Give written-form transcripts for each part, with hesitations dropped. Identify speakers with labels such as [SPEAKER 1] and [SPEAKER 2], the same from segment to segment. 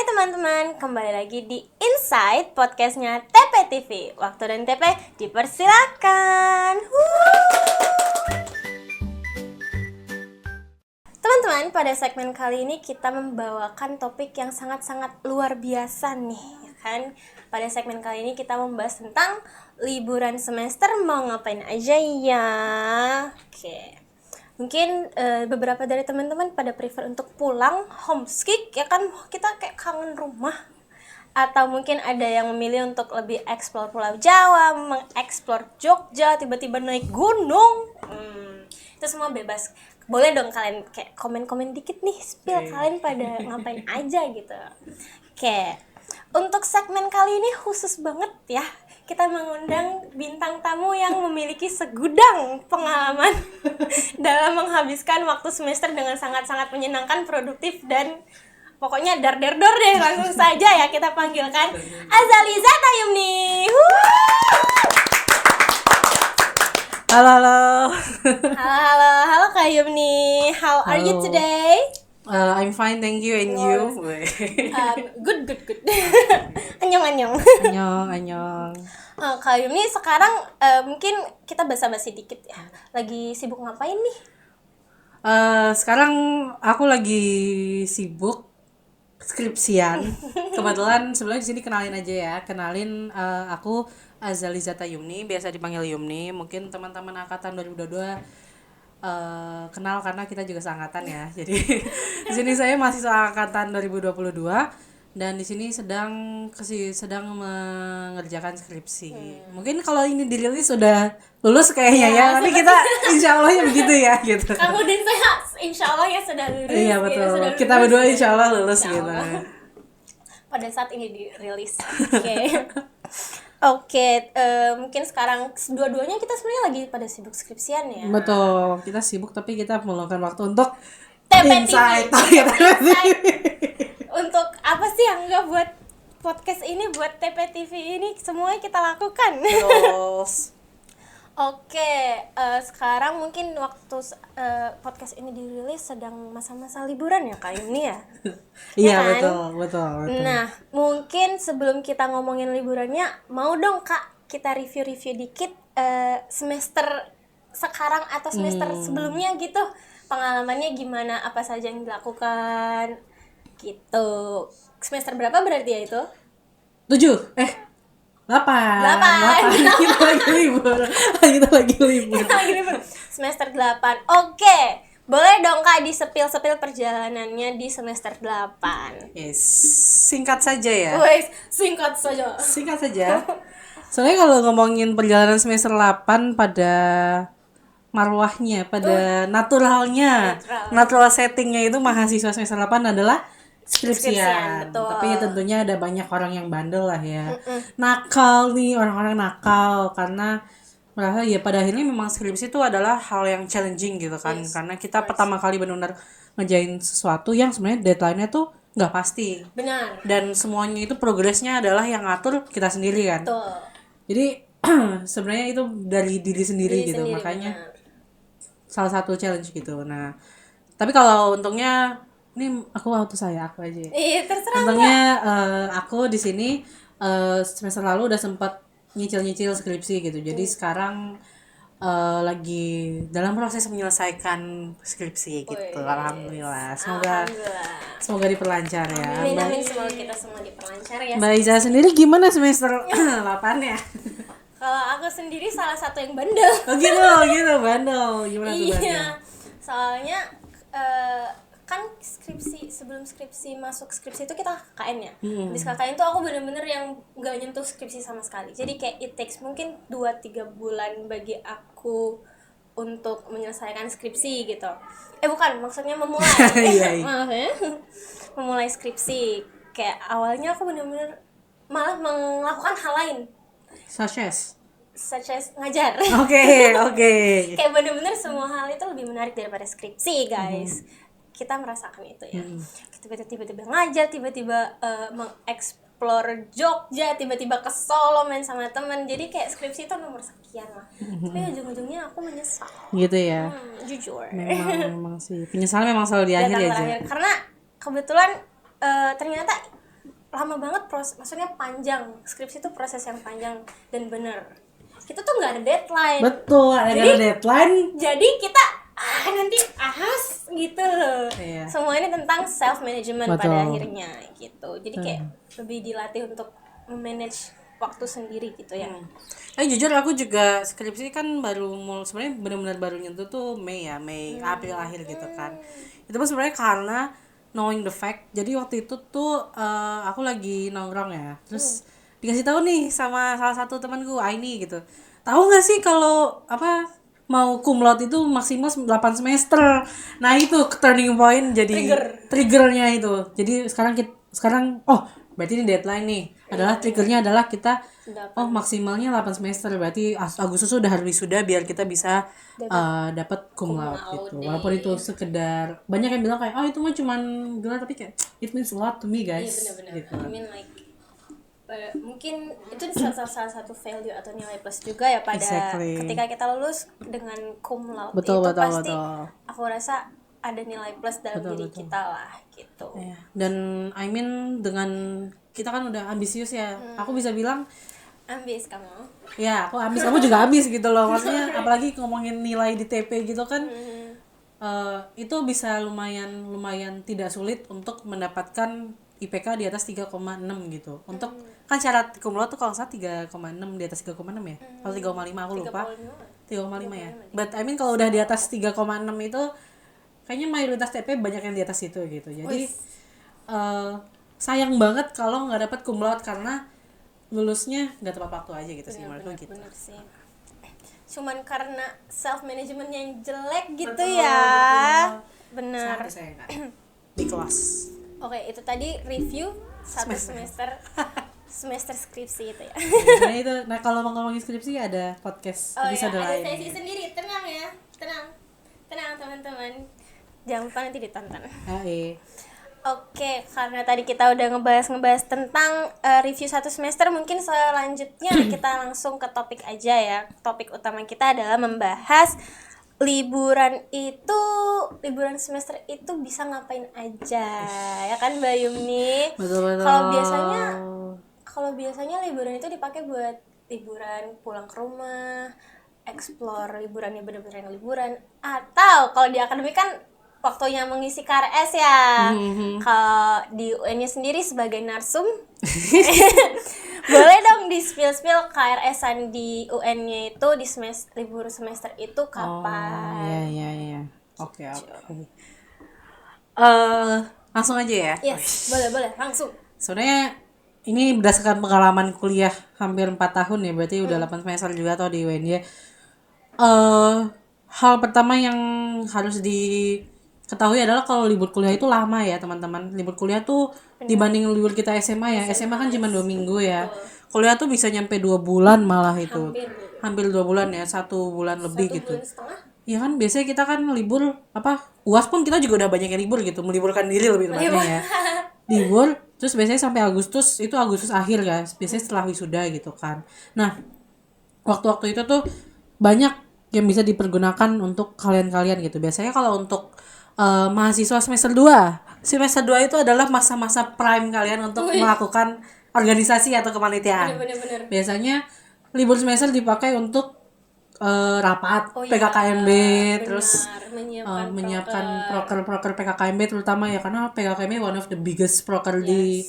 [SPEAKER 1] Hai teman-teman, kembali lagi di Inside podcastnya TP TV. Waktu dan TP dipersilakan. Teman-teman, pada segmen kali ini kita membawakan topik yang sangat-sangat luar biasa nih, ya kan? Pada segmen kali ini kita membahas tentang liburan semester mau ngapain aja ya. Oke. Mungkin beberapa dari teman-teman pada prefer untuk pulang homesick, ya kan, kita kayak kangen rumah. Atau mungkin ada yang memilih untuk lebih eksplor Pulau Jawa, mengeksplor Jogja, tiba-tiba naik gunung. Itu semua bebas. Boleh dong kalian kayak komen-komen dikit nih, spill kalian pada ngapain aja gitu. Oke. Untuk segmen kali ini khusus banget ya. Kita mengundang bintang tamu yang memiliki segudang pengalaman dalam menghabiskan waktu semester dengan sangat-sangat menyenangkan, produktif, dan pokoknya dar-der-dor deh. Langsung saja ya kita panggilkan Azaliza Tayumni.
[SPEAKER 2] Halo.
[SPEAKER 1] Halo Kak Yumni. How are you today?
[SPEAKER 2] I'm fine, thank you, and you?
[SPEAKER 1] Good. Anyong.
[SPEAKER 2] Anyong.
[SPEAKER 1] Kak Yumni sekarang mungkin kita basa-basi dikit ya. Lagi sibuk ngapain nih?
[SPEAKER 2] Sekarang aku lagi sibuk skripsian. Kebetulan sebelumnya di sini kenalin aja ya. Aku Azaliza Tayumni, biasa dipanggil Yumni. Mungkin teman-teman angkatan 2022 kenal karena kita juga seangkatan ya. Jadi di sini saya mahasiswa angkatan 2022 dan di sini sedang mengerjakan skripsi. Mungkin kalau ini dirilis sudah lulus kayaknya ya, tapi kita insya Allah ya begitu ya gitu.
[SPEAKER 1] Kamu dan saya insya Allah ya sudah lulus.
[SPEAKER 2] Iya betul. Gitu, kita berdua insya Allah lulus gitu.
[SPEAKER 1] Pada saat ini dirilis. Oke, mungkin sekarang dua-duanya kita sebenarnya lagi pada sibuk skripsian ya.
[SPEAKER 2] Betul, kita sibuk tapi kita meluangkan waktu untuk
[SPEAKER 1] Insight. Untuk apa sih yang enggak buat podcast ini, buat TP TV ini, semuanya kita lakukan.
[SPEAKER 2] Terus.
[SPEAKER 1] Oke, sekarang mungkin waktu podcast ini dirilis sedang masa-masa liburan ya Kak ini ya.
[SPEAKER 2] Iya
[SPEAKER 1] kan?
[SPEAKER 2] betul.
[SPEAKER 1] Nah, mungkin sebelum kita ngomongin liburannya, mau dong Kak kita review dikit semester sekarang atau semester sebelumnya gitu. Pengalamannya gimana, apa saja yang dilakukan gitu. Semester berapa berarti ya itu?
[SPEAKER 2] 8. Kita lagi libur.
[SPEAKER 1] Semester 8. Oke. Boleh dong Kak di-spill perjalanannya di semester 8.
[SPEAKER 2] Yes. Singkat saja ya.
[SPEAKER 1] Wes, singkat saja.
[SPEAKER 2] Soalnya kalau ngomongin perjalanan semester 8 pada marwahnya, pada naturalnya, natural settingnya itu mahasiswa semester 8 adalah skripsian.
[SPEAKER 1] Betul.
[SPEAKER 2] Tapi tentunya ada banyak orang yang bandel lah ya. Nakal nih, orang-orang nakal karena merasa ya pada akhirnya memang skripsi itu adalah hal yang challenging gitu kan. Karena kita pertama kali benar-benar ngerjain sesuatu yang sebenarnya deadline-nya tuh nggak pasti.
[SPEAKER 1] Benar.
[SPEAKER 2] Dan semuanya itu progresnya adalah yang ngatur kita sendiri kan.
[SPEAKER 1] Betul.
[SPEAKER 2] Jadi sebenarnya itu dari diri sendiri gitu. Makanya salah satu challenge gitu. Nah, tapi kalau untungnya ini aku aja.
[SPEAKER 1] Iya, terserah.
[SPEAKER 2] Untungnya aku di sini semester lalu udah sempat nyicil skripsi gitu. Jadi sekarang lagi dalam proses menyelesaikan skripsi gitu. Alhamdulillah. Semoga diperlancar ya.
[SPEAKER 1] Amin, semoga kita semua diperlancar ya.
[SPEAKER 2] Mbak Iza sendiri gimana semester 8 ya?
[SPEAKER 1] Kalau aku sendiri salah satu yang bandel.
[SPEAKER 2] Oh gitu bandel. Gimana tuh bandel?
[SPEAKER 1] Iya. Soalnya kan sebelum skripsi masuk skripsi itu kita KKN ya. Habis KKN itu aku bener-bener yang gak nyentuh skripsi sama sekali. Jadi kayak it takes mungkin 2-3 bulan bagi aku untuk menyelesaikan skripsi gitu. Bukan, maksudnya memulai. Maaf ya. Memulai skripsi. Kayak awalnya aku bener-bener malah melakukan hal lain. Such as ngajar.
[SPEAKER 2] Oke.
[SPEAKER 1] Kayak bener-bener semua hal itu lebih menarik daripada skripsi, guys. Kita merasakan itu ya. Tiba-tiba ngajar, tiba-tiba mengeksplor Jogja, tiba-tiba ke Solo main sama teman. Jadi kayak skripsi itu nomor sekian lah. Tapi ujung-ujungnya aku menyesal.
[SPEAKER 2] Gitu ya.
[SPEAKER 1] Jujur.
[SPEAKER 2] Memang sih. Penyesalan memang selalu di akhir ya.
[SPEAKER 1] Karena kebetulan ternyata lama banget maksudnya panjang. Skripsi itu proses yang panjang dan bener. Kita tuh nggak ada deadline.
[SPEAKER 2] Betul, ada deadline.
[SPEAKER 1] Jadi kita nanti gitu loh.
[SPEAKER 2] Iya.
[SPEAKER 1] Semua ini tentang self management
[SPEAKER 2] Betul.
[SPEAKER 1] pada akhirnya gitu. Jadi kayak lebih dilatih untuk manage waktu sendiri gitu ya.
[SPEAKER 2] Jujur aku juga skripsi kan baru sebenarnya benar-benar baru nyentuh tuh Mei April akhir gitu kan. Itu pun sebenarnya karena knowing the fact. Jadi waktu itu tuh aku lagi nongkrong ya. Terus dikasih tahu nih sama salah satu temanku Aini gitu. Tahu nggak sih kalau mau cum laude itu maksimal 8 semester. Nah, itu turning point jadi triggernya itu. Jadi sekarang berarti ini deadline nih. Triggernya adalah kita maksimalnya 8 semester. Berarti Agustus udah harus wisuda biar kita bisa dapat cum laude gitu. Walaupun itu sekedar banyak yang bilang kayak itu mah cuman gelar, tapi kayak it means a lot to me guys.
[SPEAKER 1] Iya benar-benar.
[SPEAKER 2] Gitu.
[SPEAKER 1] I mean like mungkin itu salah satu value atau nilai plus juga ya pada ketika kita lulus dengan cum laude.
[SPEAKER 2] Betul.
[SPEAKER 1] Pasti aku rasa ada nilai plus dalam diri kita lah gitu.
[SPEAKER 2] Dan I mean dengan kita kan udah ambisius ya. Aku bisa bilang
[SPEAKER 1] ambis kamu.
[SPEAKER 2] Ya, aku ambis, kamu juga ambis gitu loh. Maksudnya apalagi ngomongin nilai di TP gitu kan. Itu bisa lumayan tidak sulit untuk mendapatkan IPK di atas 3,6 gitu. Untuk kan syarat cum laude tuh kalau salah 3,6 di atas 3,6 ya. Kalau 3,5 aku lupa. 3,5 ya. But I mean kalau udah di atas 3,6 itu kayaknya mayoritas TP banyak yang di atas itu gitu. Jadi sayang banget kalau nggak dapat cum laude karena lulusnya nggak tepat waktu aja gitu sih menurutku gitu.
[SPEAKER 1] Bener sih. Cuman karena self managementnya yang jelek gitu
[SPEAKER 2] Betul.
[SPEAKER 1] Bener.
[SPEAKER 2] Sangat disayangkan. Di kelas.
[SPEAKER 1] Oke, itu tadi review satu semester skripsi itu ya.
[SPEAKER 2] Nah kalau mau ngomongin skripsi ada podcast episode
[SPEAKER 1] ada
[SPEAKER 2] lain.
[SPEAKER 1] sesi sendiri, tenang ya, tenang teman-teman, jangan lupa nanti ditonton. Oke, karena tadi kita udah ngebahas tentang review satu semester, mungkin selanjutnya kita langsung ke topik aja ya. Topik utama kita adalah membahas liburan semester itu bisa ngapain aja, ya kan Mbak Yumni?
[SPEAKER 2] Betul.
[SPEAKER 1] Kalau biasanya liburan itu dipakai buat liburan pulang ke rumah, explore liburannya bener-bener yang liburan, atau kalau di akademik kan waktunya mengisi KRS ya. Kalau di UN-nya sendiri sebagai narsum, boleh dong di spill KRS-an di UN-nya itu di libur semester itu kapan?
[SPEAKER 2] Iya. Oke. Langsung aja ya.
[SPEAKER 1] Yes, boleh langsung.
[SPEAKER 2] Sebenarnya ini berdasarkan pengalaman kuliah hampir 4 tahun ya, berarti udah 8 semester juga atau di UNY. Hal pertama yang harus diketahui adalah kalau libur kuliah itu lama ya teman-teman. Libur kuliah tuh dibanding libur kita SMA ya, SMA kan cuma 2 minggu ya. Kuliah tuh bisa nyampe 2 bulan malah itu. Hampir 2 bulan ya, 1 bulan lebih gitu.
[SPEAKER 1] 1,5 bulan.
[SPEAKER 2] Ya kan biasanya kita kan libur UAS pun kita juga udah banyak yang libur gitu, meliburkan diri lebih tepatnya ya. Libur terus biasanya sampai Agustus akhir kan, biasanya setelah wisuda gitu kan. Nah, waktu-waktu itu tuh banyak yang bisa dipergunakan untuk kalian-kalian gitu. Biasanya kalau untuk mahasiswa semester 2 itu adalah masa-masa prime kalian untuk melakukan organisasi atau kepanitiaan.
[SPEAKER 1] Bener.
[SPEAKER 2] Biasanya libur semester dipakai untuk rapat PKKMB, terus menyiapkan proker PKKMB terutama ya, karena PKKMB one of the biggest proker di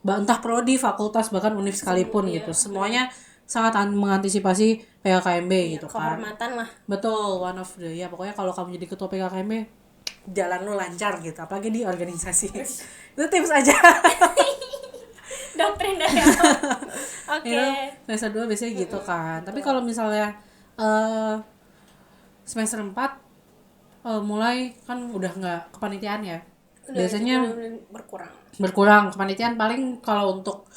[SPEAKER 2] entah prodi, fakultas, bahkan univ sekalipun gitu. Semuanya sangat mengantisipasi PKKMB gitu kan.
[SPEAKER 1] Kehormatan lah.
[SPEAKER 2] Betul, one of the pokoknya kalau kamu jadi ketua PKKMB jalan lu lancar gitu, apalagi di organisasi. Itu tips aja.
[SPEAKER 1] Doktrin dari aku. Oke.
[SPEAKER 2] Semester 2 biasanya gitu kan. Tapi kalau misalnya semester 4 mulai kan udah nggak kepanitiaan ya. Biasanya berkurang kepanitiaan, paling kalau untuk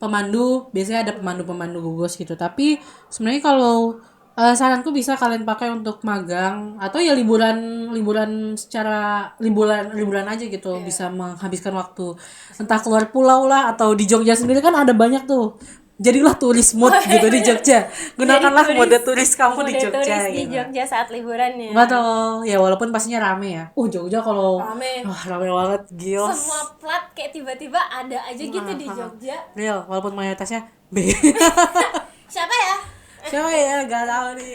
[SPEAKER 2] pemandu biasanya ada pemandu gugus gitu. Tapi sebenarnya kalau saranku bisa kalian pakai untuk magang atau ya liburan secara liburan aja gitu. Bisa menghabiskan waktu entah keluar pulau lah, atau di Jogja sendiri kan ada banyak tuh jadilah turis mood gitu di Jogja. Gunakanlah
[SPEAKER 1] Jadi
[SPEAKER 2] mode turis kamu di
[SPEAKER 1] mode
[SPEAKER 2] Jogja
[SPEAKER 1] turis di
[SPEAKER 2] gitu.
[SPEAKER 1] Jogja saat liburan ya.
[SPEAKER 2] Betul. Ya walaupun pastinya rame ya. Jogja kalau
[SPEAKER 1] Rame.
[SPEAKER 2] rame banget, gila.
[SPEAKER 1] Semua plat kayak tiba-tiba ada aja gitu di Jogja.
[SPEAKER 2] Real, walaupun mayoritasnya B.
[SPEAKER 1] Siapa ya?
[SPEAKER 2] Siapa ya? Gak tahu nih.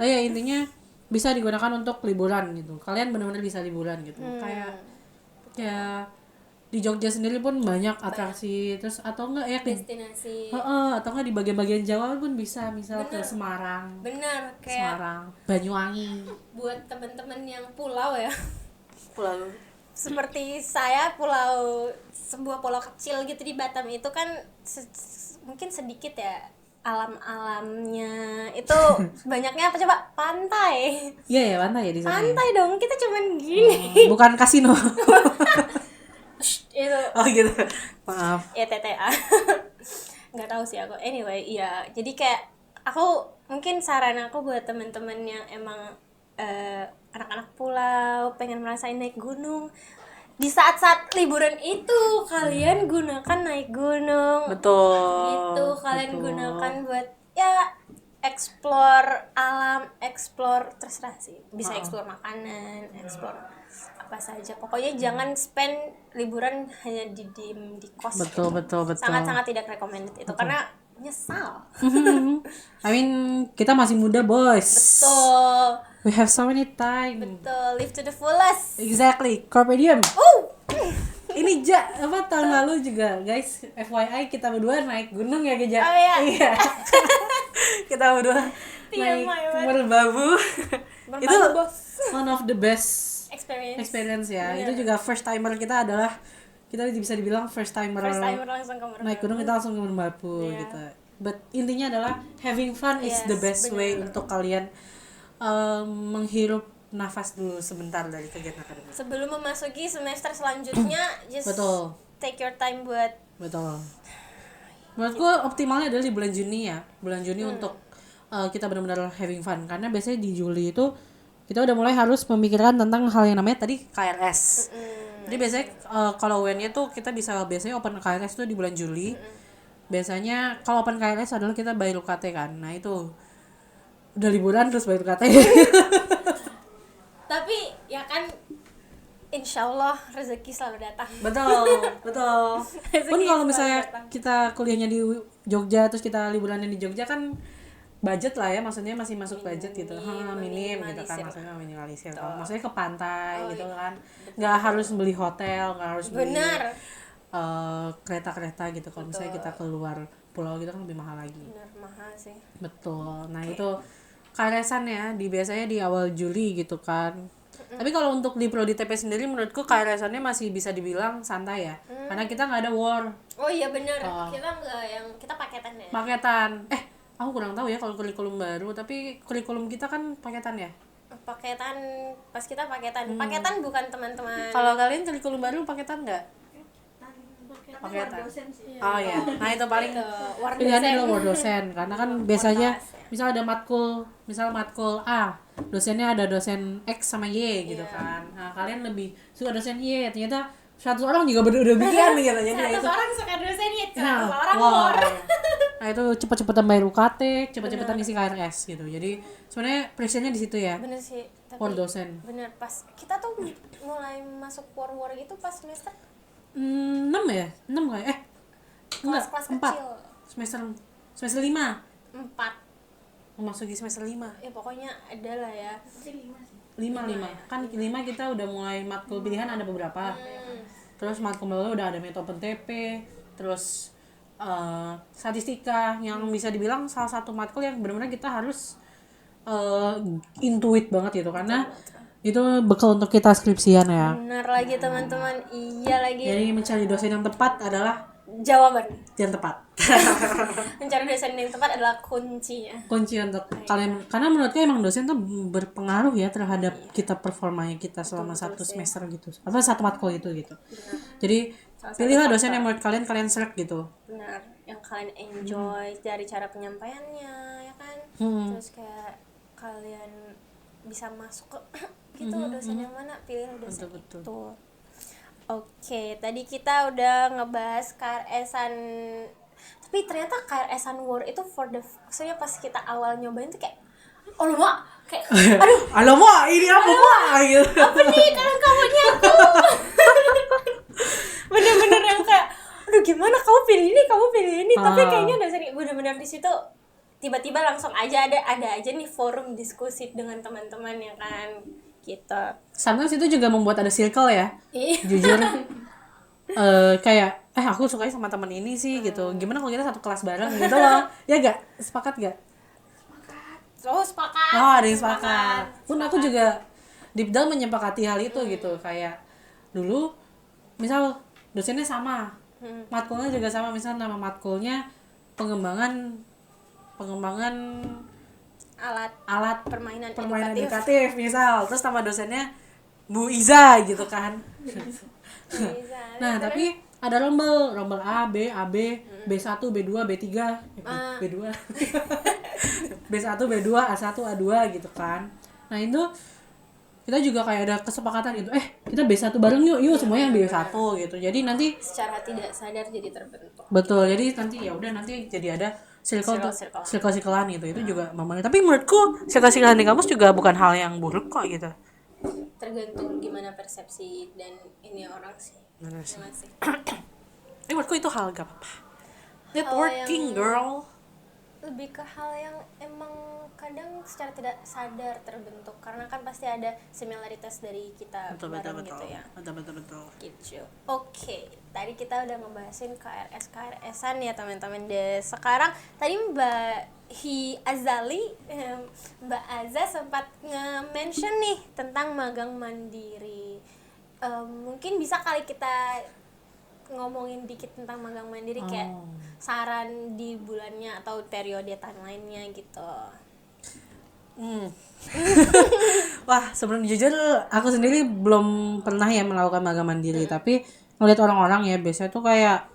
[SPEAKER 2] Ya intinya bisa digunakan untuk liburan gitu. Kalian benar-benar bisa liburan gitu. Kayak ya di Jogja sendiri pun banyak atraksi, terus atau enggak ya
[SPEAKER 1] Destinasi.
[SPEAKER 2] atau enggak di bagian-bagian Jawa pun bisa, misal ke Semarang,
[SPEAKER 1] Bener, kayak
[SPEAKER 2] Banyuwangi,
[SPEAKER 1] buat teman-teman yang pulau ya.
[SPEAKER 2] Pulau.
[SPEAKER 1] Seperti saya sebuah pulau kecil gitu di Batam itu kan mungkin sedikit ya alam-alamnya itu banyaknya apa coba? Pantai.
[SPEAKER 2] Iya ya, pantai ya di sana.
[SPEAKER 1] Pantai dong, kita cuman gini.
[SPEAKER 2] Bukan kasino.
[SPEAKER 1] Itu
[SPEAKER 2] Oh gitu. Maaf.
[SPEAKER 1] ya TTA. Nggak tahu sih aku. Anyway, iya. Jadi kayak aku mungkin saran aku buat teman-teman yang emang anak-anak pulau pengen merasain naik gunung, di saat-saat liburan itu kalian gunakan naik gunung.
[SPEAKER 2] Betul.
[SPEAKER 1] Gitu kalian gunakan buat ya explore alam, explore terserah sih. Bisa explore makanan, explore apa saja. Pokoknya jangan spend liburan hanya di kos.
[SPEAKER 2] Betul.
[SPEAKER 1] Sangat-sangat tidak recommended itu karena nyesal.
[SPEAKER 2] I mean, kita masih muda, boys.
[SPEAKER 1] Betul.
[SPEAKER 2] We have so many time.
[SPEAKER 1] Betul, live to the fullest.
[SPEAKER 2] Exactly. Carpe diem. Ini tahun lalu juga, guys. FYI kita berdua naik gunung ya, Geja.
[SPEAKER 1] Oh iya.
[SPEAKER 2] Iya. Kita berdua naik Merbabu. Itu one of the best experience ya. Bener. Itu juga first timer kita adalah, kita bisa dibilang first timer
[SPEAKER 1] langsung ke Merbabu.
[SPEAKER 2] naik gunung, kita langsung ke Merbabu gitu. But intinya adalah having fun is the best way untuk kalian menghirup nafas dulu sebentar dari kegiatan akademik.
[SPEAKER 1] Sebelum memasuki semester selanjutnya, just take your time buat.
[SPEAKER 2] Betul. Menurutku optimalnya adalah di bulan Juni ya. Bulan Juni untuk kita benar-benar having fun, karena biasanya di Juli itu kita udah mulai harus memikirkan tentang hal yang namanya tadi KRS. Jadi biasanya kalau UN-nya tuh kita bisa biasanya open KRS tuh di bulan Juli. Biasanya kalau open KRS adalah kita bayar UKT kan. Nah itu udah liburan terus bayar UKT.
[SPEAKER 1] Tapi ya kan insya Allah rezeki selalu datang.
[SPEAKER 2] Betul. Pun kalau misalnya kita kuliahnya di Jogja terus kita liburannya di Jogja kan budget lah ya, maksudnya masih masuk budget gitu. Minim gitu kan, maksudnya minimalisir. Maksudnya ke pantai gitu kan. Nggak harus beli hotel, nggak harus beli kereta-kereta gitu. Kalau misalnya kita keluar pulau gitu kan lebih mahal lagi.
[SPEAKER 1] Benar, mahal sih.
[SPEAKER 2] Betul. Nah, itu KRS-an ya biasanya di awal Juli gitu kan. Tapi kalau untuk di Prodi TP sendiri menurutku KRS-annya masih bisa dibilang santai ya. Karena kita nggak ada war.
[SPEAKER 1] Oh iya benar. Kita nggak kita paketan ya.
[SPEAKER 2] Paketan. Aku kurang tahu ya kalau kurikulum baru, tapi kurikulum kita kan paketan ya.
[SPEAKER 1] Paketan, pas kita paketan. Paketan bukan teman-teman.
[SPEAKER 2] Kalau kalian kurikulum baru paketan nggak? Paketan. Oh ya. Nah, itu paling pilihannya adalah war dosen, karena kan biasanya misal ada matkul A, dosennya ada dosen X sama Y gitu kan. Nah, kalian lebih suka dosen Y, ternyata 100 orang juga udah bikin gitu. Jadi
[SPEAKER 1] 100 orang suka dosen Y, 100
[SPEAKER 2] nah,
[SPEAKER 1] orang war.
[SPEAKER 2] Nah, itu cepet-cepetan bayar UKT, cepet-cepetan isi KRS gitu. Jadi sebenarnya pressure-nya di situ ya.
[SPEAKER 1] Bener sih. Tapi
[SPEAKER 2] war dosen.
[SPEAKER 1] Bener, pas kita tuh mulai masuk war gitu pas semester
[SPEAKER 2] 6 ya? 6 kayak
[SPEAKER 1] kelas
[SPEAKER 2] 4.
[SPEAKER 1] kecil.
[SPEAKER 2] Semester 5.
[SPEAKER 1] 4.
[SPEAKER 2] Memasuki semester 5.
[SPEAKER 1] Ya pokoknya ada lah ya.
[SPEAKER 2] 5. Kan 5 kita udah mulai matkul pilihan ada beberapa. Terus matkul baru udah ada metode open TP, terus statistika yang bisa dibilang salah satu matkul yang benar-benar kita harus intuit banget gitu, karena itu bekal untuk kita skripsian ya.
[SPEAKER 1] Benar lagi teman-teman, iya lagi.
[SPEAKER 2] Jadi mencari dosen yang tepat adalah
[SPEAKER 1] jawaban
[SPEAKER 2] yang tepat.
[SPEAKER 1] Mencari dosen yang tepat adalah kuncinya.
[SPEAKER 2] Kunci untuk kalian, karena menurutku emang dosen tuh berpengaruh ya terhadap kita performanya kita selama satu semester gitu, atau satu matkul gitu. Jadi pilihlah dosen yang menurut kalian serap gitu.
[SPEAKER 1] Benar, yang kalian enjoy dari cara penyampaiannya ya kan. Terus kayak kalian bisa masuk ke gitu dosen yang mana, pilih dosen itu. Oke, tadi kita udah ngebahas KRS-an, tapi ternyata KRS-an War itu maksudnya pas kita awal nyobain tuh kayak, oh lu mak, kayak, aduh,
[SPEAKER 2] Alamak, ini apa mak gitu.
[SPEAKER 1] apa nih kalian kawannya aku, bener-bener yang kayak, aduh gimana kamu pilih ini, tapi kayaknya dasarnya bener-bener di situ tiba-tiba langsung aja ada aja nih forum diskusi dengan teman-teman ya kan, gitu.
[SPEAKER 2] Sometimes itu juga membuat ada circle ya.
[SPEAKER 1] Iya.
[SPEAKER 2] Jujur kayak aku sukanya sama teman ini sih gitu. Gimana kalau kita satu kelas bareng gitu loh. Ya gak? Sepakat gak?
[SPEAKER 1] Terus sepakat.
[SPEAKER 2] Oh, ada yang sepakat. Pun aku juga deep down menyepakati hal itu gitu. Kayak dulu misal dosennya sama. Matkulnya juga sama, misal nama matkulnya pengembangan
[SPEAKER 1] alat permainan
[SPEAKER 2] edukatif misal, terus sama dosennya Bu Iza gitu kan.
[SPEAKER 1] Bisa.
[SPEAKER 2] Nah, tapi ada rombel A, B, B1, B2, B3, B2. B1, B2, A1, A2 gitu kan. Nah, itu kita juga kayak ada kesepakatan gitu. Kita B1 bareng yuk semuanya yang B1 gitu. Jadi nanti
[SPEAKER 1] Secara tidak sadar jadi terbentuk.
[SPEAKER 2] betul. Jadi nanti ya udah nanti jadi ada circle-circlean gitu. Itu juga mamanya. Tapi menurutku circle-circlean di kampus juga bukan hal yang buruk kok gitu.
[SPEAKER 1] Tergantung gimana persepsi dan ini orang sih.
[SPEAKER 2] Bener sih.
[SPEAKER 1] Gimana sih?
[SPEAKER 2] Menurutku itu hal gak apa-apa. Networking, girl.
[SPEAKER 1] Lebih ke hal yang emang kadang secara tidak sadar terbentuk karena kan pasti ada similaritas dari kita bareng gitu ya.
[SPEAKER 2] Betul.
[SPEAKER 1] Gitu. Oke, tadi kita udah ngebahasin KRS-an ya teman-teman deh. Sekarang tadi Mbak Aza sempat nge-mention nih tentang magang mandiri. Mungkin bisa kali kita ngomongin dikit tentang magang mandiri kayak saran di bulannya atau periode timeline-nya gitu.
[SPEAKER 2] Wah, sebenarnya jujur aku sendiri belum pernah ya melakukan magang mandiri, tapi ngeliat orang-orang ya biasanya tuh kayak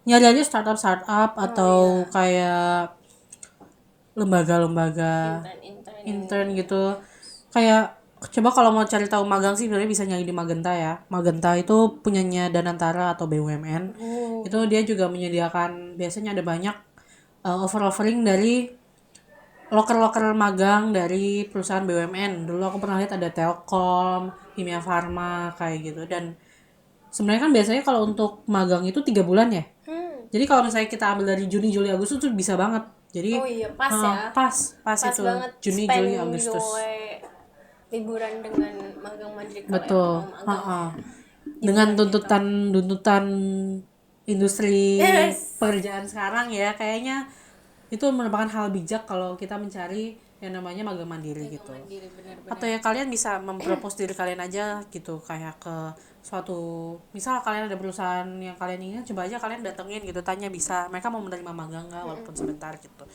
[SPEAKER 2] nyari aja startup atau kayak lembaga-lembaga intern gitu. Kayak coba kalau mau cari tahu magang sih sebenarnya bisa nyari di Magenta ya. Magenta itu punyanya Danantara atau BUMN. Itu dia juga menyediakan, biasanya ada banyak offering dari loker-loker magang dari perusahaan BUMN. Dulu aku pernah lihat ada Telkom, Kimia Farma kayak gitu. Dan sebenarnya kan biasanya kalau untuk magang itu 3 bulan ya. Jadi kalau misalnya kita ambil dari Juni, Juli, Agustus tuh bisa banget. Jadi
[SPEAKER 1] pas ya.
[SPEAKER 2] Pas itu
[SPEAKER 1] banget
[SPEAKER 2] Juni,
[SPEAKER 1] spend
[SPEAKER 2] Juli, Agustus.
[SPEAKER 1] Liburan dengan magang mandiri kalau
[SPEAKER 2] Betul.
[SPEAKER 1] emang mau magang.
[SPEAKER 2] Dengan tuntutan industri pekerjaan sekarang ya, kayaknya itu merupakan hal bijak kalau kita mencari yang namanya magang mandiri gitu.
[SPEAKER 1] Mandiri, benar-benar.
[SPEAKER 2] Atau ya kalian bisa mempropose diri kalian aja gitu, kayak ke suatu, misal kalian ada perusahaan yang kalian ingin, coba aja kalian datengin gitu, tanya bisa mereka mau menerima magang nggak walaupun sebentar gitu.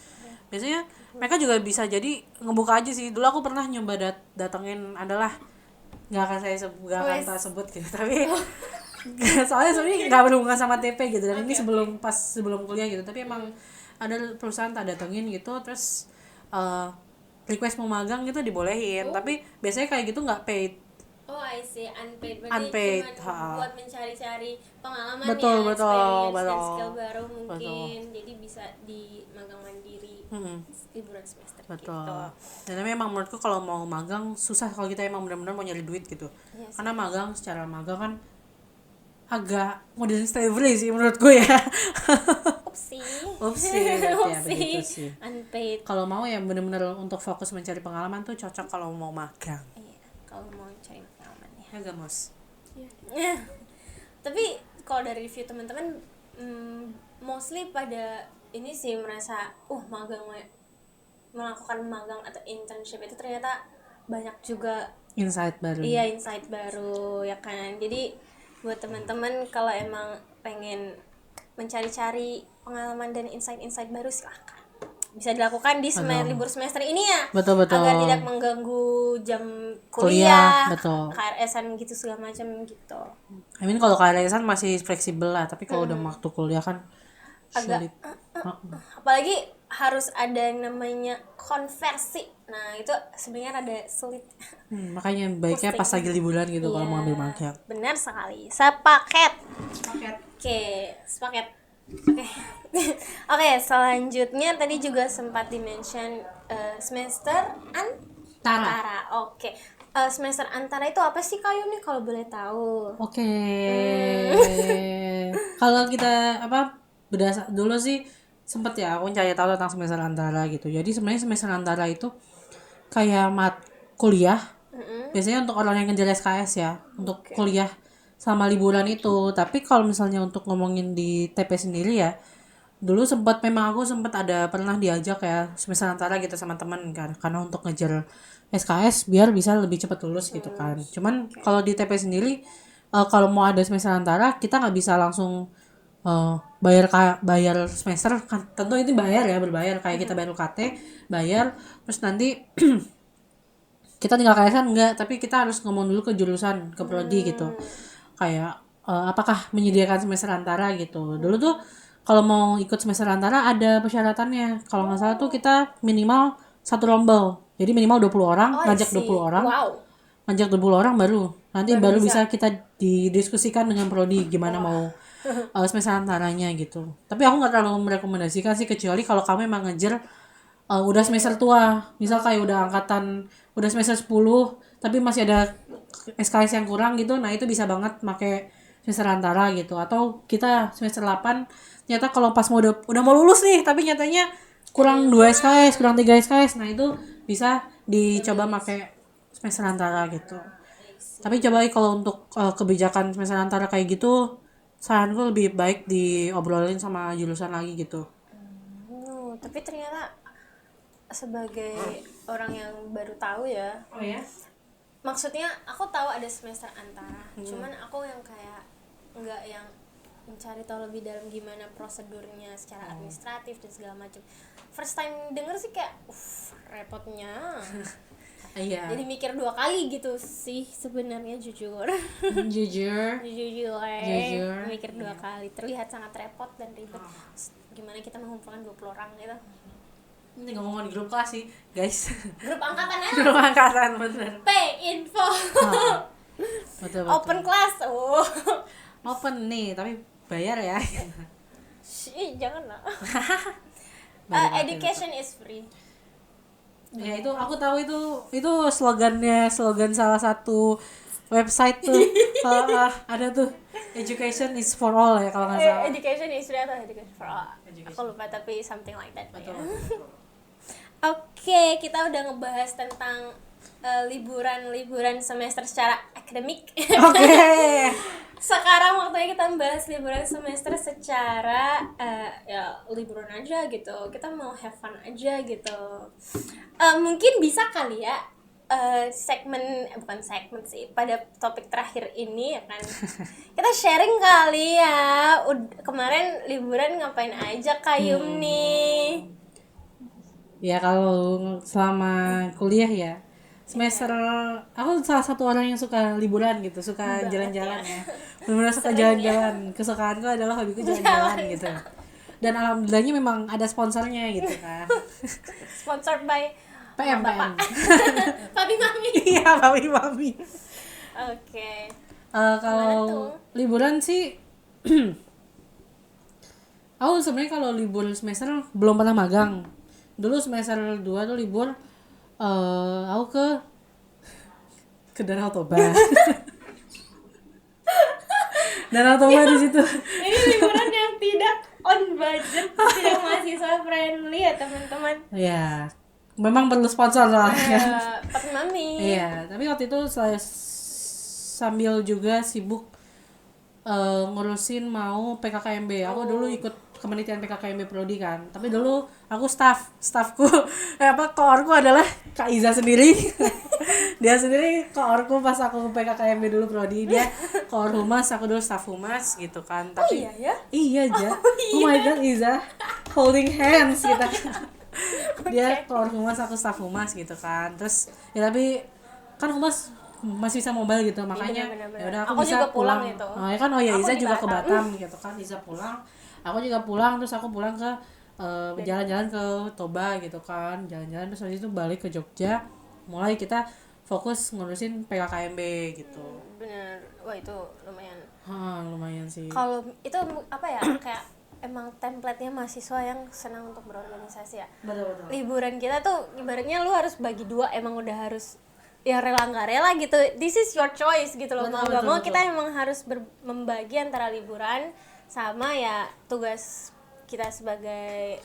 [SPEAKER 2] Biasanya mereka juga bisa jadi ngebuka aja sih. Dulu aku pernah nyoba datengin, adalah nggak akan saya sebut gitu, tapi soalnya sebenarnya nggak berhubungan sama TP gitu, dan ini sebelum kuliah gitu, tapi emang ada perusahaan tak datengin gitu, terus request mau magang gitu dibolehin, tapi biasanya kayak gitu nggak paid.
[SPEAKER 1] Oh, I see, unpaid. Berarti
[SPEAKER 2] Unpaid,
[SPEAKER 1] cuma buat mencari-cari pengalaman
[SPEAKER 2] Betul,
[SPEAKER 1] ya, experience dan
[SPEAKER 2] betul.
[SPEAKER 1] skill baru mungkin. Jadi bisa di magang mandiri liburan semester
[SPEAKER 2] Betul.
[SPEAKER 1] gitu.
[SPEAKER 2] Dan tapi emang menurutku kalau mau magang susah kalau kita emang benar-benar mau nyari duit gitu.
[SPEAKER 1] Yes.
[SPEAKER 2] Karena magang secara magang kan agak modern slavery sih menurutku ya.
[SPEAKER 1] Upsi.
[SPEAKER 2] Ya begitu sih.
[SPEAKER 1] Unpaid.
[SPEAKER 2] Kalau mau ya benar-benar untuk fokus mencari pengalaman tuh cocok kalau mau magang.
[SPEAKER 1] Iya, kalau mau cari pengalaman ya.
[SPEAKER 2] Ya gak, Mos?
[SPEAKER 1] Tapi kalau dari review teman-teman mostly pada ini sih merasa melakukan magang atau internship itu ternyata banyak juga
[SPEAKER 2] Insight baru.
[SPEAKER 1] Iya, insight baru ya kan. Jadi buat teman-teman kalau emang pengen mencari-cari pengalaman dan insight-insight baru silahkan. Bisa dilakukan di libur semester ini ya.
[SPEAKER 2] Betul.
[SPEAKER 1] Agar tidak mengganggu jam kuliah,
[SPEAKER 2] betul.
[SPEAKER 1] KRS-an gitu segala macam gitu.
[SPEAKER 2] I mean kalau KRS-an masih fleksibel lah, tapi kalau udah waktu kuliah kan
[SPEAKER 1] Agak
[SPEAKER 2] sulit.
[SPEAKER 1] apalagi harus ada yang namanya konversi. Nah, itu sebenarnya rada sulit.
[SPEAKER 2] Makanya baiknya pas lagi liburan gitu kalau mau ambil paket.
[SPEAKER 1] Benar sekali. Sepaket.
[SPEAKER 2] Paket.
[SPEAKER 1] Oke, sepaket. Oke. Oke, selanjutnya tadi juga sempat dimention semester antara. Oke. Semester antara itu apa sih Kak Yuni kalau boleh tahu?
[SPEAKER 2] Oke. Kalau kita berdasar dulu sih sempet ya aku cari tahu tentang semester antara gitu. Jadi sebenarnya semester antara itu kayak kuliah. Biasanya untuk orang yang ngejar SKS ya, untuk kuliah sama liburan itu. Tapi kalau misalnya untuk ngomongin di TP sendiri ya, dulu aku sempat ada pernah diajak ya semester antara gitu sama teman kan, karena untuk ngejar SKS biar bisa lebih cepat lulus gitu kan. Cuman kalau di TP sendiri kalau mau ada semester antara kita nggak bisa langsung bayar semester kan, tentu ini berbayar kayak kita bayar UKT, bayar terus nanti kita tinggal KSan enggak, tapi kita harus ngomong dulu ke jurusan, ke prodi gitu. Kayak apakah menyediakan semester antara gitu. Dulu tuh kalau mau ikut semester antara ada persyaratannya. Kalau nggak salah tuh kita minimal satu rombel. Jadi minimal 20 orang, ngajak 20 orang.
[SPEAKER 1] Wow.
[SPEAKER 2] Ngajak 20 orang baru bisa kita didiskusikan dengan prodi gimana mau semester antaranya gitu. Tapi aku nggak terlalu merekomendasikan sih, kecuali kalau kamu emang ngejar udah semester tua, misal kayak udah semester 10 tapi masih ada SKS yang kurang gitu, nah itu bisa banget pakai semester antara gitu. Atau kita semester 8 ternyata kalau pas udah mau lulus nih tapi nyatanya kurang 2 SKS, kurang 3 SKS, nah itu bisa dicoba pakai semester antara gitu. Tapi coba kalau untuk kebijakan semester antara kayak gitu, saranku lebih baik diobrolin sama jurusan lagi gitu.
[SPEAKER 1] Tapi ternyata sebagai orang yang baru tahu ya.
[SPEAKER 2] Oh ya?
[SPEAKER 1] Maksudnya aku tahu ada semester antara, cuman aku yang kayak nggak yang mencari tahu lebih dalam gimana prosedurnya secara administratif dan segala macam. First time denger sih kayak repotnya.
[SPEAKER 2] Iya.
[SPEAKER 1] Jadi mikir 2 kali gitu sih sebenarnya, jujur.
[SPEAKER 2] Jujur.
[SPEAKER 1] Mikir 2 kali. Terlihat sangat repot dan ribet. Gimana kita mengumpulkan 20 orang gitu.
[SPEAKER 2] Ini ngomong di grup kelas sih, guys.
[SPEAKER 1] Grup angkatan aja.
[SPEAKER 2] Grup angkatan bener.
[SPEAKER 1] Info.
[SPEAKER 2] Betul.
[SPEAKER 1] Open class.
[SPEAKER 2] Open nih, tapi bayar ya.
[SPEAKER 1] Jangan lah. Education is free.
[SPEAKER 2] Ya itu aku tahu itu slogan salah satu website tuh. Ada tuh, education is for all ya kalau nggak salah.
[SPEAKER 1] Education is free atau education for all. Aku lupa, tapi something like that.
[SPEAKER 2] Betul.
[SPEAKER 1] Oke, kita udah ngebahas tentang liburan semester secara akademik.
[SPEAKER 2] Oke.
[SPEAKER 1] Sekarang waktunya kita membahas liburan semester secara ya liburan aja gitu. Kita mau have fun aja gitu. Mungkin bisa kali ya bukan segmen sih, pada topik terakhir ini ya kan. Kita sharing kali ya. Kemarin liburan ngapain aja Kak Yumni?
[SPEAKER 2] Ya kalau selama kuliah ya, semester aku salah satu orang yang suka liburan gitu, suka jalan-jalan ya. Benar-benar suka jalan-jalan. Kesukaanku adalah hobiku jalan-jalan gitu. Dan alhamdulillahnya memang ada sponsornya gitu kan.
[SPEAKER 1] Sponsored by
[SPEAKER 2] PM.
[SPEAKER 1] Papi Mami.
[SPEAKER 2] Iya, Papi Mami.
[SPEAKER 1] Oke.
[SPEAKER 2] Kalau liburan sih aku sebenarnya kalau libur semester belum pernah magang. Dulu semester 2 tuh libur aku ke Danau Toba. Danau Toba di situ.
[SPEAKER 1] Ini liburan yang tidak on budget, tidak mahasiswa friendly ya teman-teman.
[SPEAKER 2] Ya, memang perlu sponsor soalnya.
[SPEAKER 1] Papi Mami.
[SPEAKER 2] Iya, tapi waktu itu saya sambil juga sibuk ngurusin mau PKKMB. Aku dulu ikut kemenitian PKKMB Prodi kan. Tapi dulu aku staffku koorku adalah Kak Iza sendiri. Dia sendiri koorku pas aku PKKMB dulu Prodi, dia koor humas, aku dulu staff humas gitu kan. Tapi
[SPEAKER 1] iya ya?
[SPEAKER 2] Iya aja. Oh my god, Iza holding hands kita. Dia koor humas, aku staff humas gitu kan. Terus ya tapi kan humas masih bisa mobile gitu, makanya ya udah aku bisa
[SPEAKER 1] juga pulang gitu.
[SPEAKER 2] Iza juga ke Batam gitu kan. Iza pulang, aku juga pulang, terus aku pulang ke jalan-jalan ke Toba gitu kan, jalan-jalan terus habis itu balik ke Jogja, mulai kita fokus ngurusin PKKMB gitu.
[SPEAKER 1] Bener, wah itu lumayan.
[SPEAKER 2] Lumayan sih.
[SPEAKER 1] Kalau itu apa ya, kayak emang template-nya mahasiswa yang senang untuk berorganisasi ya.
[SPEAKER 2] Betul.
[SPEAKER 1] Liburan kita tuh ibaratnya lu harus bagi dua, emang udah harus ya rela nggak rela gitu. This is your choice gitu loh. Mau nggak mau kita emang harus membagi antara liburan sama ya tugas kita sebagai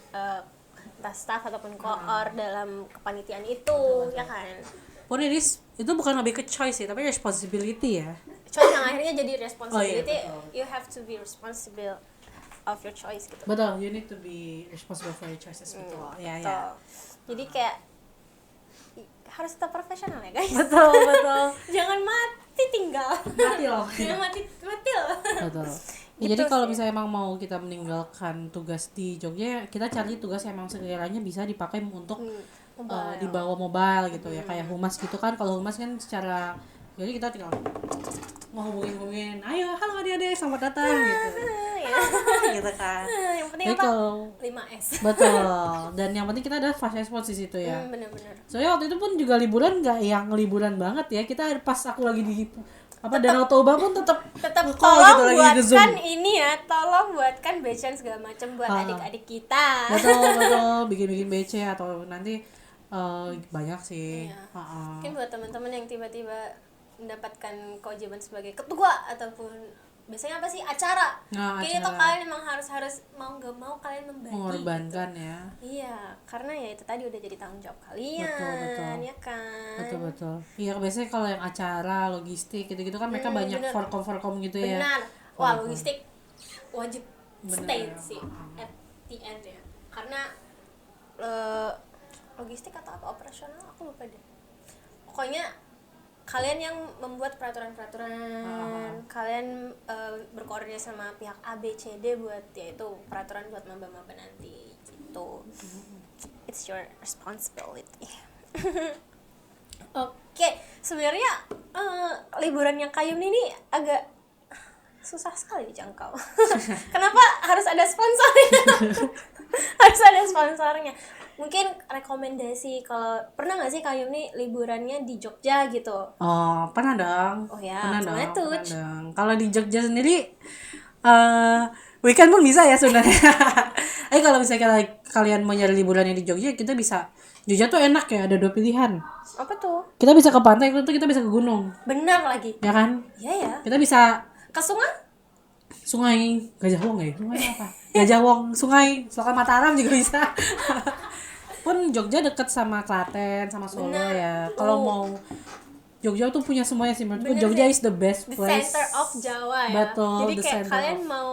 [SPEAKER 1] entah staff ataupun koor dalam kepanitiaan itu, ya kan.
[SPEAKER 2] Pun itu bukan lebih ke choice sih, tapi responsibility ya.
[SPEAKER 1] Choice yang akhirnya jadi responsibility.
[SPEAKER 2] Betul.
[SPEAKER 1] You have to be responsible of your choice gitu.
[SPEAKER 2] Betul, you need to be responsible for your choices. Betul. Ya.
[SPEAKER 1] Jadi kayak harus tetap profesional ya guys.
[SPEAKER 2] Betul.
[SPEAKER 1] Jangan mati tinggal.
[SPEAKER 2] Mati loh.
[SPEAKER 1] Jangan mati loh.
[SPEAKER 2] Betul. Ya,
[SPEAKER 1] Gitu
[SPEAKER 2] jadi kalau
[SPEAKER 1] sih.
[SPEAKER 2] misalnya emang mau kita meninggalkan tugas di Jogja, kita cari tugas yang emang sekiranya bisa dipakai untuk dibawa mobile gitu ya, kayak humas gitu kan. Kalau humas kan secara jadi kita tinggal mau hubungin, ayo halo adik-adik selamat datang gitu. Gitu kan.
[SPEAKER 1] Yang penting
[SPEAKER 2] Jadi
[SPEAKER 1] apa?
[SPEAKER 2] kalau
[SPEAKER 1] 5S.
[SPEAKER 2] betul, dan yang penting kita ada fast response di situ ya.
[SPEAKER 1] Bener-bener.
[SPEAKER 2] Soalnya waktu itu pun juga liburan nggak yang liburan banget ya, kita pas aku lagi di Danau Toba pun tetap
[SPEAKER 1] Tolong
[SPEAKER 2] gitu, lagi nge-zoom.
[SPEAKER 1] buatkan ini ya, tolong buatkan batch segala macam buat adik-adik kita.
[SPEAKER 2] betul bikin BC atau nanti banyak sih.
[SPEAKER 1] Iya. Mungkin buat teman-teman yang tiba-tiba mendapatkan kewajiban sebagai ketua ataupun biasanya apa sih acara. Kayaknya tuh kalian emang harus mau nggak mau kalian membagi.
[SPEAKER 2] Mengorbankan ya.
[SPEAKER 1] Iya, karena ya itu tadi udah jadi tanggung jawab kalian.
[SPEAKER 2] Betul.
[SPEAKER 1] Ya kan.
[SPEAKER 2] Betul. Iya biasanya kalau yang acara logistik gitu-gitu kan mereka banyak forkom gitu ya.
[SPEAKER 1] Benar. Wah, logistik wajib stay
[SPEAKER 2] Bener.
[SPEAKER 1] sih at the end ya. Karena logistik atau apa operasional aku lupa deh. Pokoknya kalian yang membuat peraturan-peraturan, kalian berkoordinasi sama pihak A, B, C, D buat yaitu peraturan buat maba-maba nanti gitu. It's your responsibility. Oke, sebenarnya liburan yang Kayum ini agak susah sekali dijangkau. Kenapa harus ada sponsornya? Harus ada sponsornya. Mungkin rekomendasi, kalau pernah nggak sih Kayum nih liburannya di Jogja gitu?
[SPEAKER 2] Oh, pernah dong.
[SPEAKER 1] Oh ya,
[SPEAKER 2] pernah
[SPEAKER 1] tuh?
[SPEAKER 2] dong. Kalau di Jogja sendiri weekend pun bisa ya sebenarnya. Kalau misalnya kalian mau nyari liburan yang di Jogja, kita bisa. Jogja tuh enak ya, ada 2 pilihan.
[SPEAKER 1] Apa tuh?
[SPEAKER 2] Kita bisa ke pantai, atau kita bisa ke gunung.
[SPEAKER 1] Benar lagi.
[SPEAKER 2] Ya kan?
[SPEAKER 1] Iya ya.
[SPEAKER 2] Kita bisa
[SPEAKER 1] Ke
[SPEAKER 2] sungai Gajah Wong ya? Sungai apa? Gajah Wong, sungai Selokan Mataram juga bisa. Pun Jogja deket sama Klaten, sama Solo.
[SPEAKER 1] Benar.
[SPEAKER 2] Ya. Kalau mau Jogja tuh punya semuanya sih menurutku. Jogja is the best
[SPEAKER 1] the
[SPEAKER 2] place.
[SPEAKER 1] center of Jawa ya.
[SPEAKER 2] Betul,
[SPEAKER 1] Jadi
[SPEAKER 2] the
[SPEAKER 1] kayak
[SPEAKER 2] center
[SPEAKER 1] kalian
[SPEAKER 2] of-
[SPEAKER 1] mau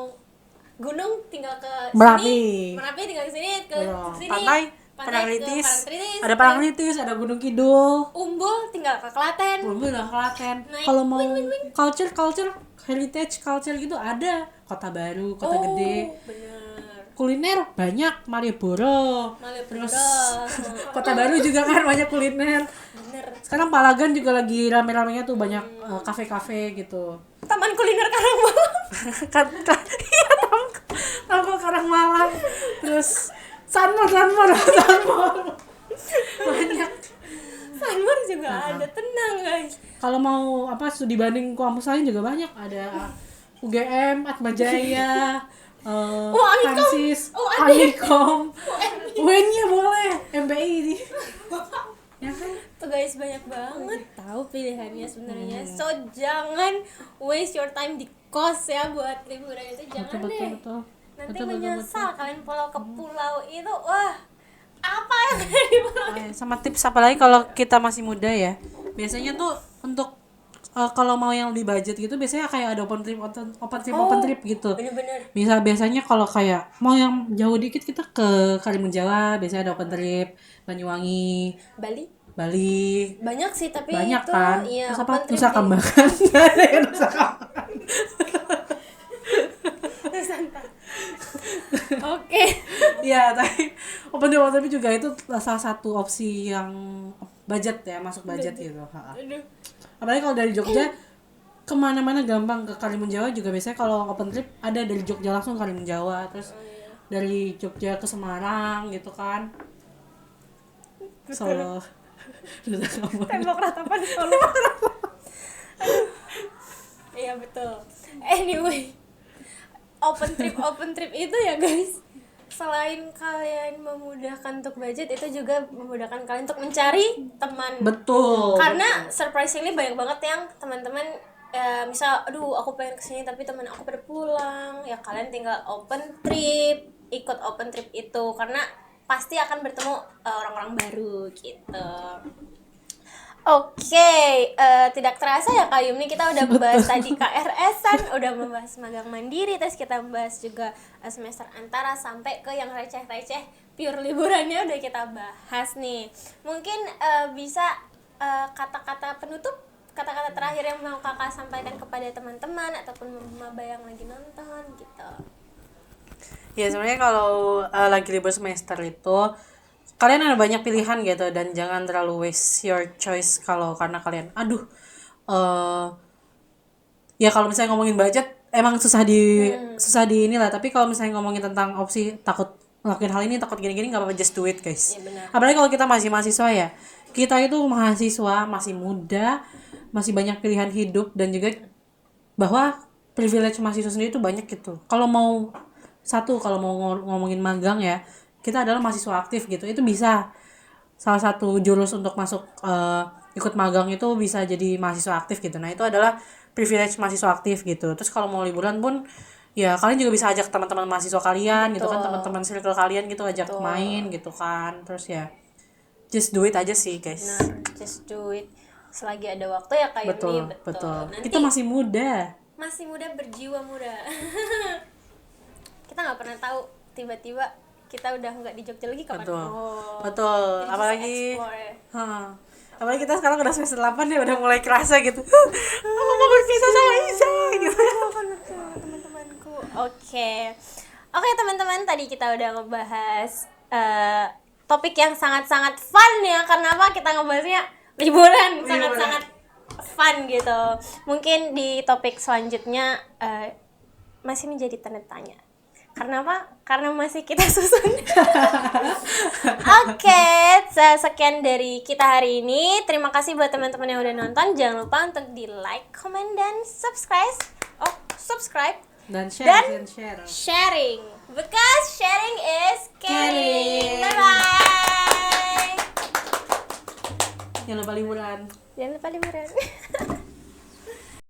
[SPEAKER 1] gunung tinggal ke
[SPEAKER 2] Merapi.
[SPEAKER 1] Merapi tinggal ke sini, ke
[SPEAKER 2] Betul.
[SPEAKER 1] sini.
[SPEAKER 2] Pantai,
[SPEAKER 1] ke
[SPEAKER 2] Parangtritis.
[SPEAKER 1] Parangtritis.
[SPEAKER 2] Ada Parangtritis, ada Gunung Kidul.
[SPEAKER 1] Umbul tinggal ke Klaten.
[SPEAKER 2] Belum udah Klaten.
[SPEAKER 1] Naik
[SPEAKER 2] Kalau mau culture, heritage culture gitu ada. Kota Baru, Kota Gede.
[SPEAKER 1] Bener.
[SPEAKER 2] Kuliner banyak, Malioboro.
[SPEAKER 1] Malioboro.
[SPEAKER 2] Kota Baru juga kan banyak kuliner.
[SPEAKER 1] Bener.
[SPEAKER 2] Sekarang Palagan juga lagi rame-ramenya tuh banyak kafe-kafe gitu.
[SPEAKER 1] Taman kuliner Karangbalang.
[SPEAKER 2] Iya, tahu Karangmalang. Terus Sanmor. Banyak.
[SPEAKER 1] Sanmar juga ada, tenang guys.
[SPEAKER 2] Kalau mau studi banding kampus lain juga banyak, ada UGM, Atmajaya,
[SPEAKER 1] Amikom.
[SPEAKER 2] Kansis, Amikom, UN-nya boleh, MPI ini. Ya kan?
[SPEAKER 1] Tuh guys, banyak banget tahu pilihannya sebenarnya. So jangan waste your time di kos ya buat liburan itu, jangan deh.
[SPEAKER 2] Betul.
[SPEAKER 1] Nanti
[SPEAKER 2] Betul.
[SPEAKER 1] menyesal kalian pulau ke pulau itu, wah apa yang ada di pulau itu?
[SPEAKER 2] Sama tips apalagi kalau kita masih muda ya, biasanya tuh untuk kalau mau yang di budget gitu biasanya kayak ada open trip gitu.
[SPEAKER 1] Bener-bener.
[SPEAKER 2] Biasanya kalau kayak mau yang jauh dikit kita ke Karimun Jawa, biasanya ada open trip. Banyuwangi, Bali
[SPEAKER 1] Banyak sih, tapi
[SPEAKER 2] banyak
[SPEAKER 1] itu
[SPEAKER 2] kan.
[SPEAKER 1] iya,
[SPEAKER 2] Terus apa?
[SPEAKER 1] open trip
[SPEAKER 2] Nusa
[SPEAKER 1] di-
[SPEAKER 2] Kambangan. Nggak ada yang Nusa Kambangan.
[SPEAKER 1] Oke.
[SPEAKER 2] Iya, tapi open trip juga itu salah satu opsi yang budget ya, masuk budget gitu.
[SPEAKER 1] Aduh.
[SPEAKER 2] Apalagi kalau dari Jogja kemana-mana gampang. Ke Karimun Jawa juga biasanya kalau open trip ada dari Jogja langsung ke Karimun Jawa. Terus dari Jogja ke Semarang gitu kan. Solo.
[SPEAKER 1] Tembok ratapan Solo. Iya betul. Anyway, open trip itu ya guys, selain kalian memudahkan untuk budget, itu juga memudahkan kalian untuk mencari teman.
[SPEAKER 2] Betul.
[SPEAKER 1] Karena surprisingly banyak banget yang teman-teman misal aduh aku pengen kesini tapi teman aku pada pulang, ya kalian tinggal ikut open trip itu, karena pasti akan bertemu orang-orang baru gitu. Oke, tidak terasa ya Kak Yumni, kita udah membahas tadi KRS-an, udah membahas magang mandiri, terus kita membahas juga semester antara sampai ke yang receh-receh pure liburannya udah kita bahas nih. Mungkin bisa kata-kata penutup, kata-kata terakhir yang mau Kakak sampaikan kepada teman-teman ataupun maba yang lagi nonton gitu.
[SPEAKER 2] Ya sebenarnya kalau lagi libur semester itu kalian ada banyak pilihan gitu, dan jangan terlalu waste your choice karena kalian ya kalau misalnya ngomongin budget emang susah di inilah, tapi kalau misalnya ngomongin tentang opsi takut ngelakuin hal ini, takut gini-gini, nggak apa-apa, just do it guys.
[SPEAKER 1] Iya, benar.
[SPEAKER 2] Apalagi kalau kita masih mahasiswa ya, kita itu mahasiswa masih muda, masih banyak pilihan hidup, dan juga bahwa privilege mahasiswa sendiri itu banyak gitu. Kalau mau ngomongin magang ya, kita adalah mahasiswa aktif gitu, itu bisa salah satu jurus untuk masuk ikut magang itu bisa jadi mahasiswa aktif gitu. Nah itu adalah privilege mahasiswa aktif gitu. Terus kalau mau liburan pun ya kalian juga bisa ajak teman-teman mahasiswa kalian gitu kan, teman-teman circle kalian gitu, ajak main gitu kan. Terus ya just do it aja sih guys.
[SPEAKER 1] Nah, just do it selagi ada waktu ya Kak Yumni.
[SPEAKER 2] Betul.
[SPEAKER 1] Nanti
[SPEAKER 2] Kita masih muda
[SPEAKER 1] berjiwa muda. Kita nggak pernah tahu tiba-tiba kita udah nggak di Jogja lagi kapan.
[SPEAKER 2] Betul.
[SPEAKER 1] Jadi
[SPEAKER 2] Apalagi
[SPEAKER 1] bisa explore ya.
[SPEAKER 2] apalagi kita sekarang udah semester 8 ya, udah mulai kerasa gitu. Aku mau berpisah sama Isa gitu.
[SPEAKER 1] Betul, teman-temanku. Oke, teman-teman, tadi kita udah ngebahas topik yang sangat-sangat fun ya. Karena apa? Kita ngebahasnya liburan, sangat-sangat fun gitu. Mungkin di topik selanjutnya masih menjadi tanda tanya. Karena apa? Karena masih kita susun. Oke, sekian dari kita hari ini. Terima kasih buat teman-teman yang udah nonton. Jangan lupa untuk di like, comment, dan subscribe
[SPEAKER 2] Dan share.
[SPEAKER 1] sharing. Because sharing is caring. Bye-bye.
[SPEAKER 2] Jangan lupa liburan.
[SPEAKER 1] Jangan lupa liburan.